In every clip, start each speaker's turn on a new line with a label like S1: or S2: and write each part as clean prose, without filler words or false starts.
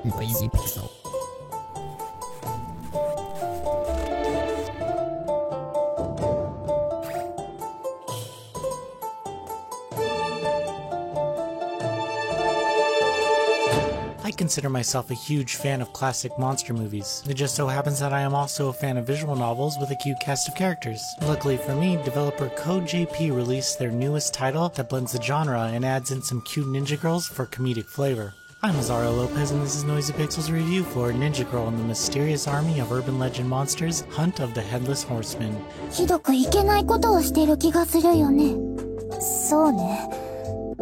S1: Noisy Pixel. I consider myself a huge fan of classic monster movies. It just so happens that I am also a fan of visual novels with a cute cast of characters. Luckily for me, developer Code JP released their newest title that blends the genre and adds in some cute ninja girls for comedic flavor. I'm Azario Lopez and this is Noisy Pixel's review for Ninja Girl and the Mysterious Army of Urban Legend Monsters, Hunt of the Headless Horseman.
S2: ひどくいけないことをしてる気がするよね。そうね。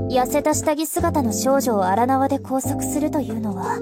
S2: 痩せた下着姿の少女を荒縄で拘束するというのは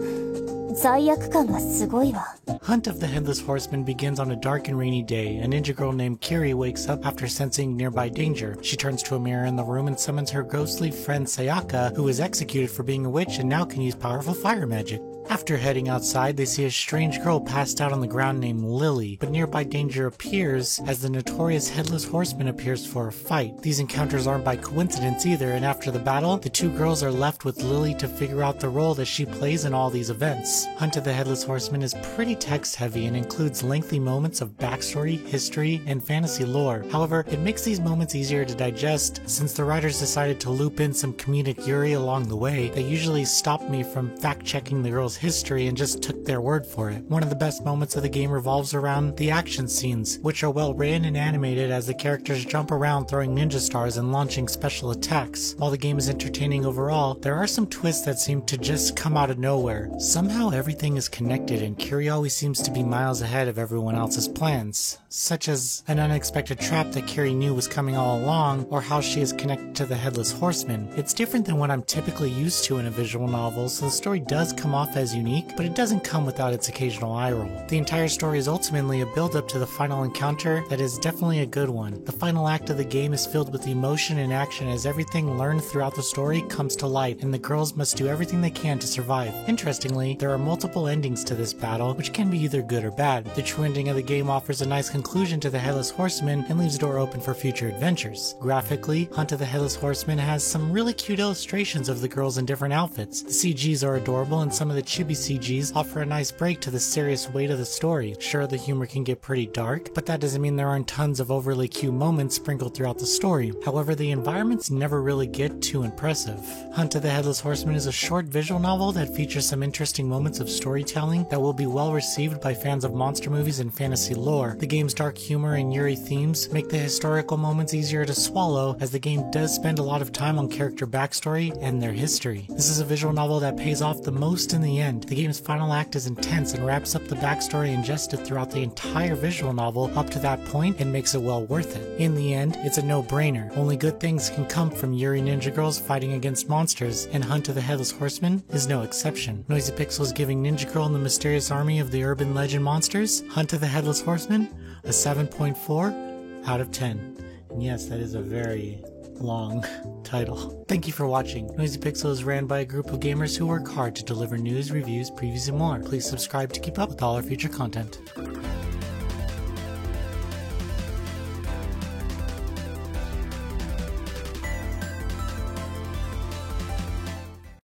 S2: 罪悪感がすごいわ。
S1: Hunt of the Headless Horseman begins on a dark and rainy day. A ninja girl named Kiri wakes up after sensing nearby danger. She turns to a mirror in the room and summons her ghostly friend Sayaka, who was executed for being a witch and now can use powerful fire magic. After heading outside, they see a strange girl passed out on the ground named Lily, but nearby danger appears as the notorious Headless Horseman appears for a fight. These encounters aren't by coincidence either, and after the battle, the two girls are left with Lily to figure out the role that she plays in all these events. Hunt of the Headless Horseman is pretty text-heavy and includes lengthy moments of backstory, history, and fantasy lore. However, it makes these moments easier to digest since the writers decided to loop in some comedic Yuri along the way that usually stopped me from fact-checking the girls' history and just took their word for it. One of the best moments of the game revolves around the action scenes, which are well written and animated as the characters jump around throwing ninja stars and launching special attacks. While the game is entertaining overall, there are some twists that seem to just come out of nowhere. Somehow everything is connected and Kiri always seems to be miles ahead of everyone else's plans, such as an unexpected trap that Kiri knew was coming all along, or how she is connected to the Headless Horseman. It's different than what I'm typically used to in a visual novel, so the story does come off as unique, but it doesn't come without its occasional eye roll. The entire story is ultimately a build-up to the final encounter that is definitely a good one. The final act of the game is filled with emotion and action as everything learned throughout the story comes to light, and the girls must do everything they can to survive. Interestingly, there are multiple endings to this battle, which can be either good or bad. The true ending of the game offers a nice conclusion to the Headless Horseman and leaves the door open for future adventures. Graphically, Hunt of the Headless Horseman has some really cute illustrations of the girls in different outfits. The CGs are adorable and some of the chibi CGs offer a nice break to the serious weight of the story. Sure, the humor can get pretty dark, but that doesn't mean there aren't tons of overly cute moments sprinkled throughout the story. However, the environments never really get too impressive. Hunt of the Headless Horseman is a short visual novel that features some interesting moments of storytelling that will be well received by fans of monster movies and fantasy lore. The game's dark humor and Yuri themes make the historical moments easier to swallow, as the game does spend a lot of time on character backstory and their history. This is a visual novel that pays off the most in the end. The game's final act is intense and wraps up the backstory ingested throughout the entire visual novel up to that point and makes it well worth it. In the end, it's a no-brainer. Only good things can come from Yuri ninja girls fighting against monsters, and Hunt of the Headless Horseman is no exception. Noisy Pixel is giving Ninja Girl and the Mysterious Army of the Urban Legend Monsters, Hunt of the Headless Horseman, a 7.4 out of 10. And yes, that is a very long title. Thank you for watching. Noisy Pixel is ran by a group of gamers who work hard to deliver news, reviews, previews, and more. Please subscribe to keep up with all our future content.